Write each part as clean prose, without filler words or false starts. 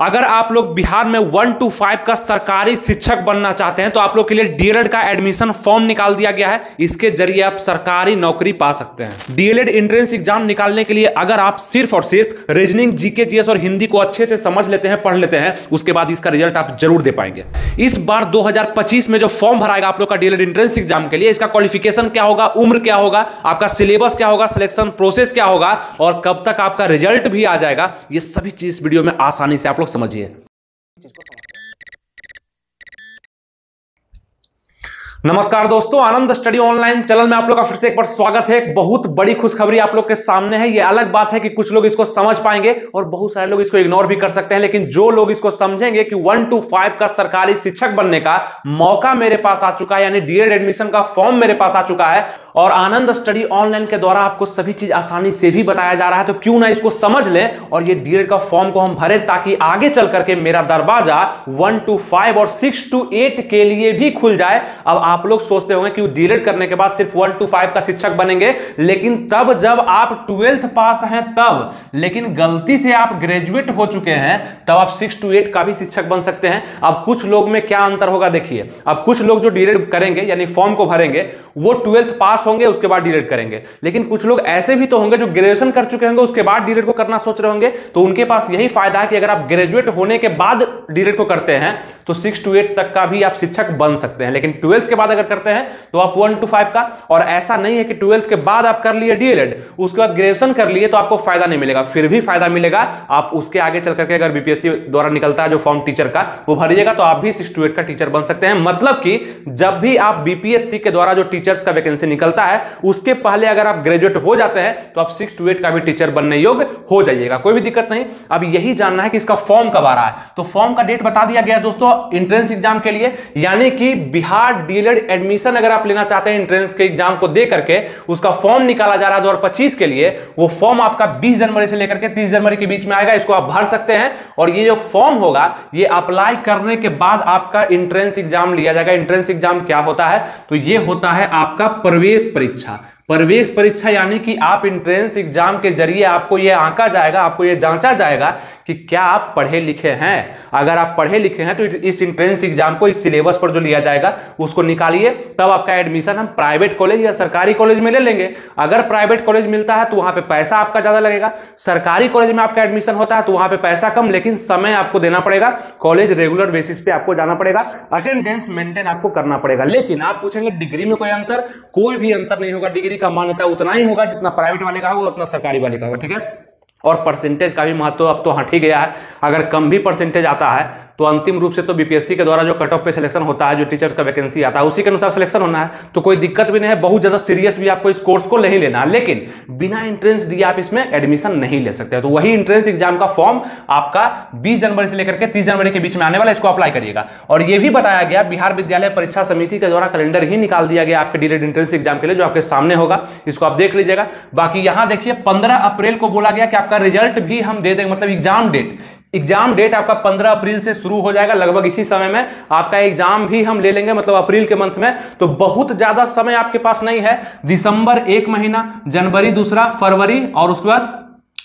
अगर आप लोग बिहार में 1 to 5 का सरकारी शिक्षक बनना चाहते हैं तो आप लोग के लिए डीएलएड का एडमिशन फॉर्म निकाल दिया गया है। इसके जरिए आप सरकारी नौकरी पा सकते हैं। डीएलएड एंट्रेंस एग्जाम निकालने के लिए अगर आप सिर्फ और सिर्फ रीजनिंग, जीके, जीएस और हिंदी को अच्छे से समझ लेते हैं, पढ़ लेते हैं, उसके बाद इसका रिजल्ट आप जरूर दे पाएंगे। इस बार 2025 में जो फॉर्म भराएगा आप लोग का डीएलएड एंट्रेंस एग्जाम के लिए, इसका क्वालिफिकेशन क्या होगा, उम्र क्या होगा, आपका सिलेबस क्या होगा, सिलेक्शन प्रोसेस क्या होगा और कब तक आपका रिजल्ट भी आ जाएगा, ये सभी चीज इस वीडियो में आसानी से आप लोग समझिए। नमस्कार दोस्तों, आनंद स्टडी ऑनलाइन चैनल में आप लोग का फिर से एक बार स्वागत है। एक बहुत बड़ी खुशखबरी आप लोग के सामने है। ये अलग बात है कि कुछ लोग इसको समझ पाएंगे और बहुत सारे लोग इसको इग्नोर भी कर सकते हैं, लेकिन जो लोग इसको समझेंगे कि 1 to 5 का सरकारी शिक्षक बनने का मौका मेरे पास आ चुका है, यानी डीएलएड एडमिशन का फॉर्म मेरे पास आ चुका है और आनंद स्टडी ऑनलाइन के द्वारा आपको सभी चीज आसानी से भी बताया जा रहा है, तो क्यों ना इसको समझ लें और ये डीएलएड का फॉर्म को हम भरे, ताकि आगे चल करके मेरा दरवाजा 1 to 5 और 6 to 8 के लिए भी खुल जाए। अब आप लोग सोचते होंगे कि डीएलएड करने के बाद सिर्फ 1 to 5 का शिक्षक बनेंगे, लेकिन तब जब आप 12th पास हैं तब, लेकिन गलती से आप ग्रेजुएट हो चुके हैं तब आप 6 to 8 का भी शिक्षक बन सकते हैं। अब कुछ लोग में क्या अंतर होगा देखिए। अब कुछ लोग जो डीएलएड करेंगे यानी फॉर्म को भरेंगे वो 12th पास होंगे, उसके बाद डीएलएड करेंगे, लेकिन कुछ लोग ऐसे भी तो होंगे जो ग्रेजुएशन कर चुके होंगे, उसके बाद डीएलएड को करना सोच रहे होंगे, तो उनके पास यही फायदा है कि अगर आप ग्रेजुएट होने के बाद डीएलएड को करते हैं तो 6 to 8 तक का भी आप शिक्षक बन सकते हैं, लेकिन 12th के बाद अगर करते हैं तो आप 1 to 5 का। और ऐसा नहीं है कि 12th के बाद आप कर लिए डीएलएड, उसके बाद ग्रेजुएशन कर लिए तो आपको फायदा नहीं मिलेगा, फिर भी फायदा मिलेगा। आप उसके आगे चल करके अगर बीपीएससी द्वारा निकलता है जो फॉर्म टीचर का, वो भरिएगा तो आप भी 6 to 8 का टीचर बन सकते हैं। मतलब कि जब भी आप बीपीएससी के द्वारा जो टीचर्स का वैकेंसी निकलता है उसके पहले अगर आप ग्रेजुएट हो जाते हैं तो आप 6 to 8 का भी टीचर बनने योग्य हो जाइएगा, कोई भी दिक्कत नहीं। अब यही जानना है कि इसका फॉर्म कब आ रहा है, तो फॉर्म का डेट बता दिया गया है दोस्तों एंट्रेंस एग्जाम के लिए, यानी कि बिहार डीएलएड एडमिशन अगर आप लेना चाहते हैं एंट्रेंस के एग्जाम को दे करके, उसका फॉर्म निकाला जा रहा है 2025 के लिए। वो फॉर्म आपका 20 जनवरी से लेकर के 30 जनवरी के बीच में आएगा, इसको आप भर सकते हैं और ये जो फॉर्म होगा ये अप्लाई करने के बाद आपका एंट्रेंस एग्जाम लिया जाएगा। एंट्रेंस एग्जाम क्या होता है, तो ये होता है आपका प्रवेश परीक्षा। प्रवेश परीक्षा यानी कि आप एंट्रेंस एग्जाम के जरिए आपको यह आंका जाएगा, आपको यह जांचा जाएगा कि क्या आप पढ़े लिखे हैं। अगर आप पढ़े लिखे हैं तो इस एंट्रेंस एग्जाम को इस सिलेबस पर जो लिया जाएगा उसको निकालिए, तब आपका एडमिशन हम प्राइवेट कॉलेज या सरकारी कॉलेज में ले लेंगे। अगर प्राइवेट कॉलेज मिलता है तो वहां पे पैसा आपका ज्यादा लगेगा, सरकारी कॉलेज में आपका एडमिशन होता है तो वहां पे पैसा कम, लेकिन समय आपको देना पड़ेगा, कॉलेज रेगुलर बेसिस पे आपको जाना पड़ेगा, अटेंडेंस मेंटेन आपको करना पड़ेगा। लेकिन आप पूछेंगे डिग्री में कोई अंतर, कोई भी अंतर नहीं होगा। डिग्री का मान्यता उतना ही होगा जितना प्राइवेट वाले का होगा उतना सरकारी वाले का होगा, ठीक है। और परसेंटेज का भी महत्व अब तो हट ही गया है। अगर कम भी परसेंटेज आता है तो अंतिम रूप से तो बीपीएससी के द्वारा जो कट ऑफ पे सिलेक्शन होता है, जो टीचर्स का वैकेंसी आता है उसी के अनुसार सिलेक्शन होना है, तो कोई दिक्कत भी नहीं है। बहुत ज्यादा सीरियस भी आपको इस कोर्स को नहीं लेना है, लेकिन बिना एंट्रेंस दिए आप इसमें एडमिशन नहीं ले सकते। तो वही एंट्रेंस एग्जाम का फॉर्म आपका 20 जनवरी से लेकर के 30 जनवरी के बीच में आने वाला है, इसको अप्लाई करिएगा। और यह भी बताया गया बिहार विद्यालय परीक्षा समिति के द्वारा कैलेंडर ही निकाल दिया गया आपके डीएलएड एंट्रेंस एग्जाम के लिए, जो आपके सामने होगा, इसको आप देख लीजिएगा। बाकी यहां देखिए 15 अप्रैल को बोला गया कि आपका रिजल्ट भी हम दे देंगे, मतलब एग्जाम डेट आपका 15 अप्रैल से शुरू हो जाएगा। लगभग इसी समय में आपका एग्जाम भी हम ले लेंगे, मतलब अप्रैल के मंथ में। तो बहुत ज्यादा समय आपके पास नहीं है। दिसंबर 1 महीना, जनवरी दूसरा, फरवरी और उसके बाद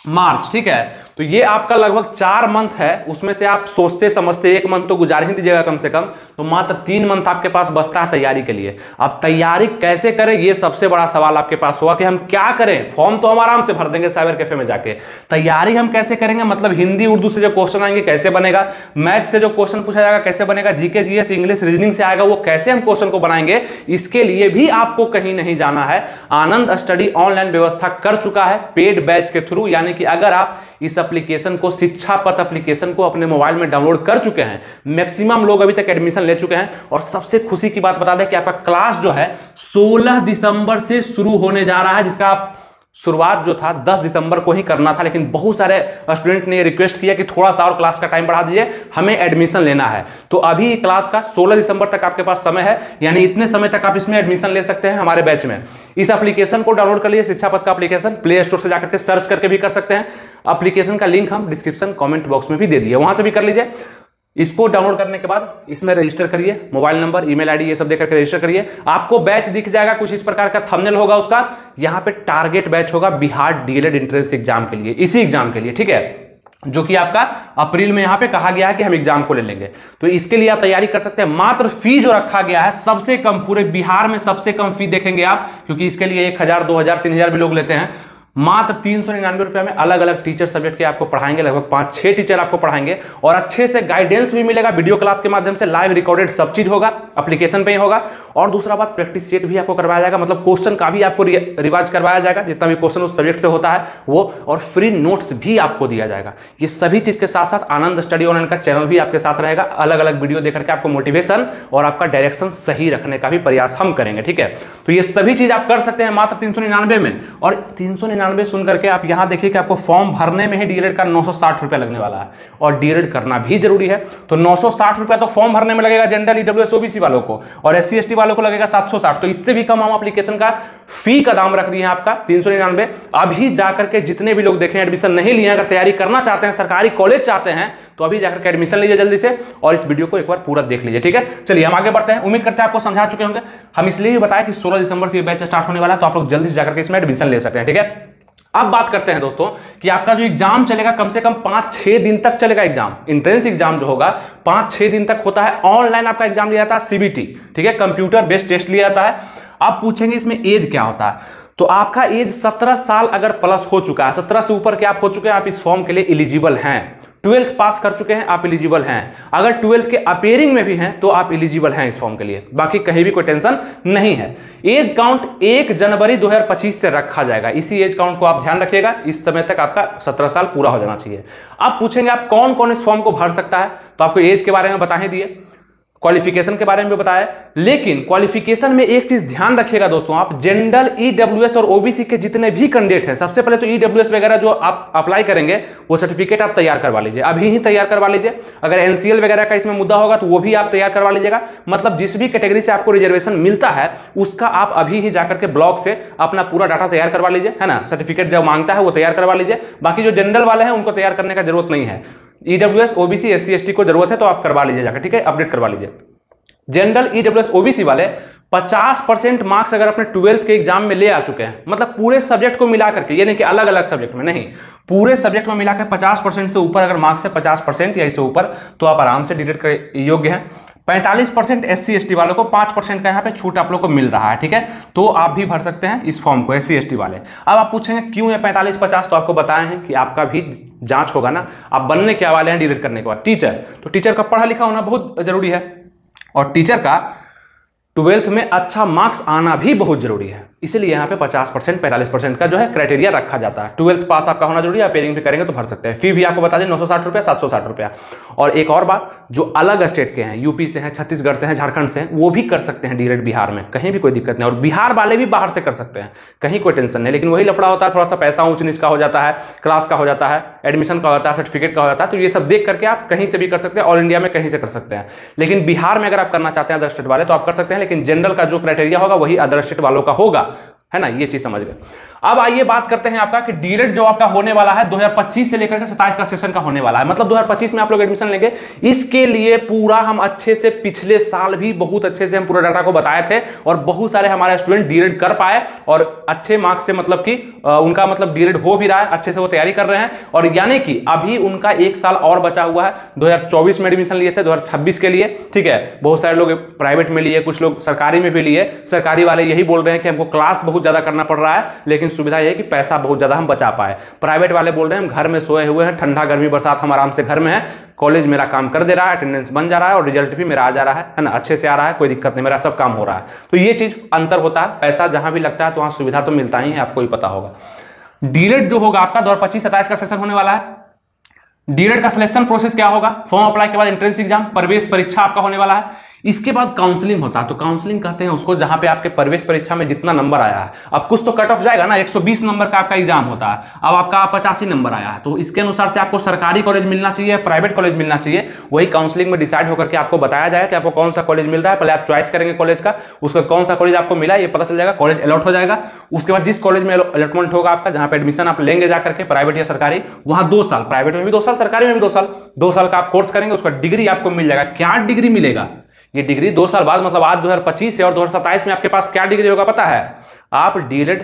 मार्च, ठीक है। तो ये आपका लगभग 4 मंथ है, उसमें से आप सोचते समझते 1 मंथ तो गुजार ही दीजिएगा कम से कम, तो मात्र 3 मंथ आपके पास बचता है तैयारी के लिए। अब तैयारी कैसे करें, ये सबसे बड़ा सवाल आपके पास होगा कि हम क्या करें। फॉर्म तो हम आराम से भर देंगे साइबर कैफे में जाके, तैयारी हम कैसे करेंगे, मतलब हिंदी उर्दू से जो क्वेश्चन आएंगे कैसे बनेगा, मैथ से जो क्वेश्चन पूछा जाएगा कैसे बनेगा, जीके जीएस इंग्लिश रीजनिंग से आएगा वो कैसे हम क्वेश्चन को बनाएंगे, इसके लिए भी आपको कहीं नहीं जाना है। आनंद स्टडी ऑनलाइन व्यवस्था कर चुका है पेड बैच के थ्रू, यानी कि अगर आप इस एप्लीकेशन को, शिक्षा पथ एप्लीकेशन को अपने मोबाइल में डाउनलोड कर चुके हैं, मैक्सिमम लोग अभी तक एडमिशन ले चुके हैं। और सबसे खुशी की बात बता दें कि आपका क्लास जो है 16 दिसंबर से शुरू होने जा रहा है, जिसका शुरुआत जो था 10 दिसंबर को ही करना था, लेकिन बहुत सारे स्टूडेंट ने रिक्वेस्ट किया कि थोड़ा सा और क्लास का टाइम बढ़ा दीजिए, हमें एडमिशन लेना है। तो अभी क्लास का 16 दिसंबर तक आपके पास समय है, यानी इतने समय तक आप इसमें एडमिशन ले सकते हैं हमारे बैच में। इस एप्लीकेशन को डाउनलोड कर लीजिए, शिक्षा पथ का एप्लीकेशन, प्ले स्टोर से जाकर के सर्च करके भी कर सकते हैं। एप्लीकेशन का लिंक हम डिस्क्रिप्शन कमेंट बॉक्स में भी दे दिए, वहां से भी कर लीजिए। इसको डाउनलोड करने के बाद इसमें रजिस्टर करिए, मोबाइल नंबर, ईमेल आईडी ये सब देकर के रजिस्टर करिए। आपको बैच दिख जाएगा, कुछ इस प्रकार का थंबनेल होगा उसका, यहाँ पे टारगेट बैच होगा बिहार डीएलएड एंट्रेंस एग्जाम के लिए, इसी एग्जाम के लिए, ठीक है। जो कि आपका अप्रैल में यहां पे कहा गया है कि हम एग्जाम को ले लेंगे। तो इसके लिए आप तैयारी कर सकते हैं। मात्र फी जो रखा गया है सबसे कम, पूरे बिहार में सबसे कम फी देखेंगे आप, क्योंकि इसके लिए 1000, 2000, 3000 भी लोग लेते हैं। मात्र 399 रुपये में अलग अलग टीचर सब्जेक्ट के आपको पढ़ाएंगे, लगभग 5-6 टीचर आपको पढ़ाएंगे और अच्छे से गाइडेंस भी मिलेगा वीडियो क्लास के माध्यम से। लाइव रिकॉर्डेड सब चीज होगा, एप्लीकेशन पे ही होगा। और दूसरा बात, प्रैक्टिस सेट भी आपको करवाया जाएगा, मतलब क्वेश्चन का भी आपको रिवाज करवाया जाएगा, जितना भी क्वेश्चन उस सब्जेक्ट से होता है वो, और फ्री नोट्स भी आपको दिया जाएगा। ये सभी चीज के साथ साथ आनंद स्टडी ऑनलाइन का चैनल भी आपके साथ रहेगा। अलग अलग वीडियो देख करके आपको मोटिवेशन और आपका डायरेक्शन सही रखने का भी प्रयास हम करेंगे, ठीक है। तो ये सभी चीज आप कर सकते हैं मात्र 399 में। और 399 सुन करके आप यहां देखिए कि आपको फॉर्म भरने में ही डीएलएड का 960 रुपया लगने वाला है, और डीएलएड करना भी जरूरी है। तो 960 रुपया तो फॉर्म भरने में लगेगा जनरल, ईडब्ल्यूएस, ओबीसी वालों को, और एससी एसटी वालों को लगेगा 760। तो इससे भी कम हम एप्लीकेशन का फी का दाम रख दिए हैं आपका 399। अभी जाकर के जितने भी लोग देखें एडमिशन नहीं लिए, अगर तैयारी करना चाहते हैं, सरकारी कॉलेज चाहते हैं, तो अभी जाकर के एडमिशन लीजिए जल्दी से, और इस वीडियो को एक बार पूरा देख लीजिए, ठीक है। चलिए हम आगे बढ़ते हैं। उम्मीद करते हैं आपको समझा चुके होंगे। हम इसलिए भी बताया कि 16 दिसंबर से ये बैच स्टार्ट होने वाला है, तो आप लोग जल्दी से जाकर के इसमें एडमिशन ले सकते हैं, ठीक है। अब बात करते हैं दोस्तों कि आपका जो एग्जाम चलेगा, कम से कम 5-6 दिन तक चलेगा एग्जाम। इंट्रेंस एग्जाम जो होगा 5-6 दिन तक होता है। ऑनलाइन आपका एग्जाम लिया जाता है, सीबीटी, ठीक है, कंप्यूटर बेस्ड टेस्ट लिया जाता है। आप पूछेंगे इसमें एज क्या होता है, तो आपका एज 17 साल अगर प्लस हो चुका है, 17 से ऊपर के आप हो चुके हैं, आप इस फॉर्म के लिए एलिजिबल हैं। 12th पास कर चुके हैं, आप एलिजिबल हैं। अगर 12th के अपेयरिंग में भी हैं तो आप एलिजिबल हैं इस फॉर्म के लिए। बाकी कहीं भी कोई टेंशन नहीं है। एज काउंट 1 जनवरी 2025 से रखा जाएगा। इसी एज काउंट को आप ध्यान रखिएगा। इस समय तक आपका 17 साल पूरा हो जाना चाहिए। अब पूछेंगे आप कौन कौन इस फॉर्म को भर सकता है, तो आपको एज के बारे में बता ही दिए, क्वालिफिकेशन के बारे में भी बताया। लेकिन क्वालिफिकेशन में एक चीज ध्यान रखिएगा दोस्तों, आप जनरल, ईडब्ल्यूएस और ओबीसी के जितने भी कैंडिडेट हैं, सबसे पहले तो ईडब्ल्यूएस वगैरह जो आप अप्लाई करेंगे वो सर्टिफिकेट आप तैयार करवा लीजिए, अभी ही तैयार करवा लीजिए। अगर एनसीएल वगैरह का इसमें मुद्दा होगा तो वो भी आप तैयार करवा लीजिएगा। मतलब जिस भी कैटेगरी से आपको रिजर्वेशन मिलता है उसका आप अभी ही जाकर के ब्लॉक से अपना पूरा डाटा तैयार करवा लीजिए, है ना। सर्टिफिकेट जब मांगता है वो तैयार करवा लीजिए। बाकी जो जनरल वाले हैं उनको तैयार करने का जरूरत नहीं है। ईडब्ल्यूएस, ओबीसी, एससी एसटी को जरूरत है तो आप करवा लीजिए जाकर, ठीक है, अपडेट करवा लीजिए। जनरल, ईडब्ल्यूएस, ओबीसी वाले 50% मार्क्स अगर अपने 12th के एग्जाम में ले आ चुके हैं, मतलब पूरे सब्जेक्ट को मिला करके, ये नहीं कि अलग अलग सब्जेक्ट में, नहीं, पूरे सब्जेक्ट में मिलाकर 50% से ऊपर अगर मार्क्स है, 50% या इससे ऊपर, तो आप आराम से डीएलएड के योग्य हैं। 45% एससी एसटी वालों को 5% का यहाँ पे छूट आप लोग को मिल रहा है, ठीक है। तो आप भी भर सकते हैं इस फॉर्म को, एससी एसटी वाले। अब आप पूछेंगे क्यों है 45-50, तो आपको बताए हैं कि आपका भी जांच होगा ना, आप बनने क्या वाले हैं डीएलएड करने के बाद, टीचर। तो टीचर का पढ़ा लिखा होना बहुत जरूरी है, और टीचर का 12th में अच्छा मार्क्स आना भी बहुत जरूरी है। इसलिए यहाँ पे 50%, 45% का जो है क्राइटेरिया रखा जाता है। 12th पास आपका होना जरूरी है। अपेयरिंग भी करेंगे तो भर सकते हैं। फी भी आपको बता दें 960 रुपया, 760 रुपया। और एक और बात, जो अलग स्टेट के हैं, यूपी से हैं, छत्तीसगढ़ से हैं, झारखंड से हैं, वो भी कर सकते हैं डीएलएड बिहार में, कहीं भी कोई दिक्कत नहीं। और बिहार वाले भी बाहर से कर सकते हैं, कहीं कोई टेंशन नहीं। लेकिन वही लफड़ा होता है, थोड़ा सा पैसा ऊंच नीच का हो जाता है, क्लास का हो जाता है, एडमिशन का हो जाता है, सर्टिफिकेट का हो जाता है। तो ये सब देख करके आप कहीं से भी कर सकते हैं, ऑल इंडिया में कहीं से कर सकते हैं। लेकिन बिहार में अगर आप करना चाहते हैं अदर स्टेट वाले तो आप कर सकते हैं, लेकिन जनरल का जो क्राइटेरिया होगा वही अदर स्टेट वालों का होगा, है ना। ये चीज समझ गए। अब आइए बात करते हैं आपका कि डीएलएड जो आपका होने वाला है 2025 से लेकर के 27 का सेशन का होने वाला है, मतलब 2025 में आप लोग एडमिशन लेंगे। इसके लिए पूरा हम अच्छे से, पिछले साल भी बहुत अच्छे से हम पूरा डाटा को बताए थे, और बहुत सारे हमारे स्टूडेंट डीएलएड कर पाए और अच्छे मार्क्स से, मतलब कि उनका मतलब डीएलएड हो भी रहा है, अच्छे से वो तैयारी कर रहे हैं। और यानी कि अभी उनका 1 साल और बचा हुआ है। 2024 में एडमिशन लिए थे, 2026 के लिए, ठीक है। बहुत सारे लोग प्राइवेट में लिए, कुछ लोग सरकारी में भी लिए। सरकारी वाले यही बोल रहे हैं कि हमको क्लास बहुत ज्यादा करना पड़ रहा है, लेकिन सुविधा यह है कि पैसा बहुत ज्यादा हम बचा पाए। प्राइवेट वाले बोल रहे हैं हम घर में सोए हुए हैं, ठंडा गर्मी बरसात हम आराम से घर में है, कॉलेज मेरा काम कर दे रहा है, अटेंडेंस बन जा रहा है और रिजल्ट भी मेरा आ जा रहा है ना, अच्छे से आ रहा है, कोई दिक्कत नहीं, मेरा सब काम हो रहा है। तो ये चीज अंतर होता है। पैसा जहां भी लगता है तो वहां सुविधा तो मिलता ही है, आपको ही पता होगा। डीएलएड जो होगा आपका 2025-27 का सेशन होने वाला है। डीएलएड का सिलेक्शन प्रोसेस क्या होगा? फॉर्म अप्लाई के बाद एंट्रेंस एग्जाम, प्रवेश परीक्षा आपका होने वाला है। इसके बाद काउंसलिंग होता है। तो काउंसलिंग कहते हैं उसको जहां पे आपके प्रवेश परीक्षा में जितना नंबर आया है, अब कुछ तो कट ऑफ जाएगा ना, 120 नंबर का आपका एग्जाम होता है, अब आपका 85 नंबर आया है, तो इसके अनुसार से आपको सरकारी कॉलेज मिलना चाहिए, प्राइवेट कॉलेज मिलना चाहिए। वही काउंसलिंग में डिसाइड होकर के आपको बताया जाएगा कि आपको कौन सा कॉलेज मिल रहा है। पहले आप चॉइस करेंगे कॉलेज का, उसका कौन सा कॉलेज आपको मिला ये पता चल जाएगा, कॉलेज अलॉट हो जाएगा। उसके बाद जिस कॉलेज में अलॉटमेंट होगा आपका, जहां पर एडमिशन आप लेंगे जाकर के, प्राइवेट या सरकारी, वहां 2 साल, प्राइवेट में भी 2 साल, सरकारी में भी 2 साल का आप कोर्स करेंगे, उसका डिग्री आपको मिल जाएगा। क्या डिग्री मिलेगा? ये डिग्री 2 साल बाद, मतलब आज 2025 से और 2027 में आपके पास क्या डिग्री होगा पता है? आप डीएलएड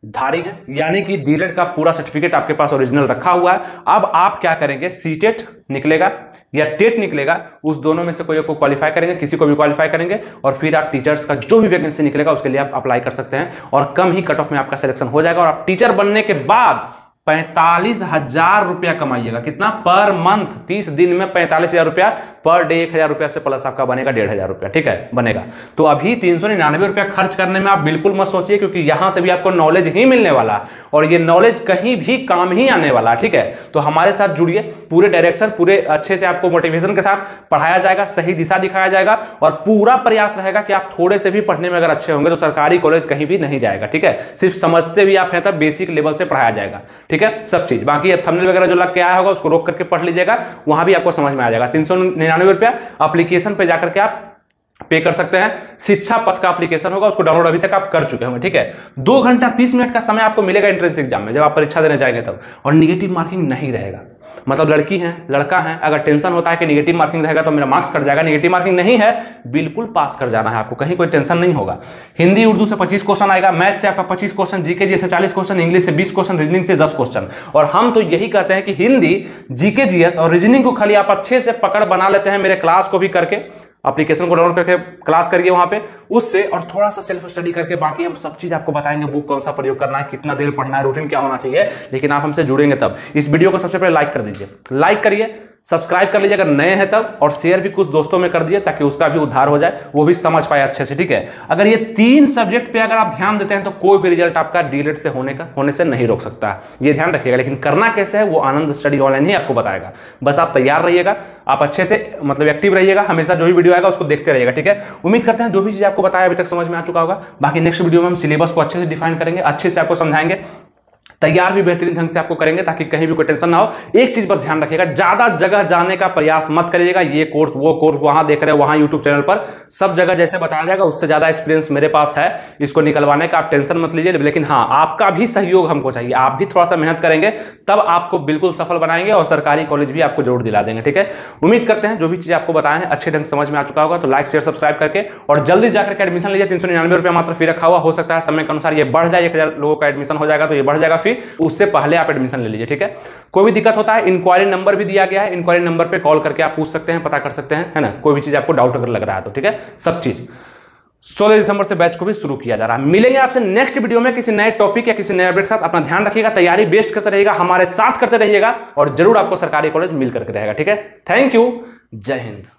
धारी हैं, यानी कि डीएलएड का पूरा सर्टिफिकेट आपके पास ओरिजिनल रखा हुआ है। अब आप क्या करेंगे, सीटेट निकलेगा या टेट निकलेगा, उस दोनों में से कोई को क्वालिफाई करेंगे, किसी को भी क्वालिफाई करेंगे और फिर आप टीचर्स का जो भी वैकेंसी निकलेगा उसके लिए आप अप्लाई कर सकते हैं और कम ही कट ऑफ में आपका सिलेक्शन हो जाएगा और आप टीचर बनने के बाद 45,000 रुपया कमाइएगा। कितना? पर मंथ, 30 दिन में 45,000 रुपया पर डे, 1,000 रुपया से प्लस आपका बनेगा 1,500 रुपया, ठीक है, बनेगा। तो अभी 399 रुपया खर्च करने में आप बिल्कुल मत सोचिए, क्योंकि यहां से भी आपको नॉलेज ही मिलने वाला है और ये नॉलेज कहीं भी काम ही आने वाला है, ठीक है। तो हमारे साथ जुड़िए, पूरे डायरेक्शन, पूरे अच्छे से आपको मोटिवेशन के साथ पढ़ाया जाएगा, सही दिशा दिखाया जाएगा और पूरा प्रयास रहेगा कि आप थोड़े से भी पढ़ने में अगर अच्छे होंगे तो सरकारी कॉलेज कहीं भी नहीं जाएगा, ठीक है। सिर्फ समझते भी आप हैं तब बेसिक लेवल से पढ़ाया जाएगा, ठीक है, सब चीज। बाकी थंबनेल वगैरह जो लग के आया होगा उसको रोक करके पढ़ लीजिएगा, वहां भी आपको समझ में आ जाएगा। 399 रुपया एप्लीकेशन पे जाकर के आप पे कर सकते हैं। शिक्षा पथ का एप्लीकेशन होगा, उसको डाउनलोड अभी तक आप कर चुके होंगे, ठीक है। 2 घंटा 30 मिनट का समय आपको मिलेगा एंट्रेंस एग्जाम में, जब आप परीक्षा देने जाएंगे तब, और निगेटिव मार्किंग नहीं रहेगा। मतलब लड़की है, लड़का है, अगर टेंशन होता है कि निगेटिव मार्किंग रहेगा तो मेरा मार्क्स कट जाएगा, निगेटिव मार्किंग नहीं है, बिल्कुल पास कर जाना है आपको, कहीं कोई टेंशन नहीं होगा। हिंदी उर्दू से 25 क्वेश्चन आएगा, मैथ से आपका 25 क्वेश्चन, जीके जी से 40 क्वेश्चन, इंग्लिश से 20 क्वेश्चन, रीजनिंग से 10 क्वेश्चन। और हम तो यही कहते हैं कि हिंदी, जीके जीएस और रीजनिंग को खाली आप अच्छे से पकड़ बना लेते हैं, मेरे क्लास को भी करके, एप्लीकेशन को डाउनलोड करके क्लास करिए वहां पे, उससे और थोड़ा सा सेल्फ स्टडी करके, बाकी हम सब चीज आपको बताएंगे, बुक कौन सा प्रयोग करना है, कितना देर पढ़ना है, रूटीन क्या होना चाहिए। लेकिन आप हमसे जुड़ेंगे तब। इस वीडियो को सबसे पहले लाइक कर दीजिए, लाइक करिए, सब्सक्राइब कर लीजिए अगर नए हैं तब, और शेयर भी कुछ दोस्तों में कर दीजिए ताकि उसका भी उद्धार हो जाए, वो भी समझ पाए अच्छे से, ठीक है। अगर ये 3 सब्जेक्ट पे अगर आप ध्यान देते हैं तो कोई भी रिजल्ट आपका डीएलएड से होने से नहीं रोक सकता, ये ध्यान रखिएगा। लेकिन करना कैसे है वो आनंद स्टडी ऑनलाइन ही आपको बताएगा, बस आप तैयार रहिएगा, आप अच्छे से मतलब एक्टिव रहिएगा, हमेशा जो भी वीडियो आएगा उसको देखते रहिएगा, ठीक है। उम्मीद करते हैं जो भी चीज आपको बताया अभी तक समझ में आ चुका होगा। बाकी नेक्स्ट वीडियो में हम सिलेबस को अच्छे से डिफाइन करेंगे, अच्छे से आपको समझाएंगे, तैयार भी बेहतरीन ढंग से आपको करेंगे ताकि कहीं भी कोई टेंशन ना हो। एक चीज बस ध्यान रखिएगा, ज्यादा जगह जाने का प्रयास मत करिएगा, ये कोर्स वो कोर्स वहां देख रहे हो, वहां यूट्यूब चैनल पर सब जगह जैसे बताया जाएगा उससे ज्यादा एक्सपीरियंस मेरे पास है इसको निकलवाने का, आप टेंशन मत लीजिए। लेकिन हाँ, आपका भी सहयोग हमको चाहिए, आप भी थोड़ा सा मेहनत करेंगे तब आपको बिल्कुल सफल बनाएंगे और सरकारी कॉलेज भी आपको जरूर दिला देंगे, ठीक है। उम्मीद करते हैं जो भी चीज आपको बताए हैं अच्छे ढंग से समझ में आ चुका होगा, तो लाइक शेयर सब्सक्राइब करके और जल्दी जाकर के एडमिशन लीजिए। 399 रुपया मात्र फी रखा हुआ, हो सकता है समय के अनुसार ये बढ़ जाए, 1,000 लोगों का एडमिशन हो जाएगा तो ये बढ़ जाएगा फी, उससे पहले आप एडमिशन ले लीजिए, ठीक है। कोई भी दिक्कत होता है, इंक्वायरी नंबर भी दिया गया है, इंक्वायरी नंबर पे कॉल करके आप पूछ सकते हैं, पता कर सकते हैं, है ना, कोई भी चीज आपको डाउट अगर लग रहा है तो, ठीक है। सब चीज 16 दिसंबर से बैच को भी शुरू किया जा रहा है। मिलेंगे आपसे नेक्स्ट वीडियो में किसी नए टॉपिक या किसी नए अपडेट के साथ। अपना ध्यान रखिएगा, तैयारी बेस्ट करते रहिएगा, हमारे साथ करते रहिएगा और जरूर आपको सरकारी कॉलेज मिल करके रहेगा, ठीक है। थैंक यू, जय हिंद।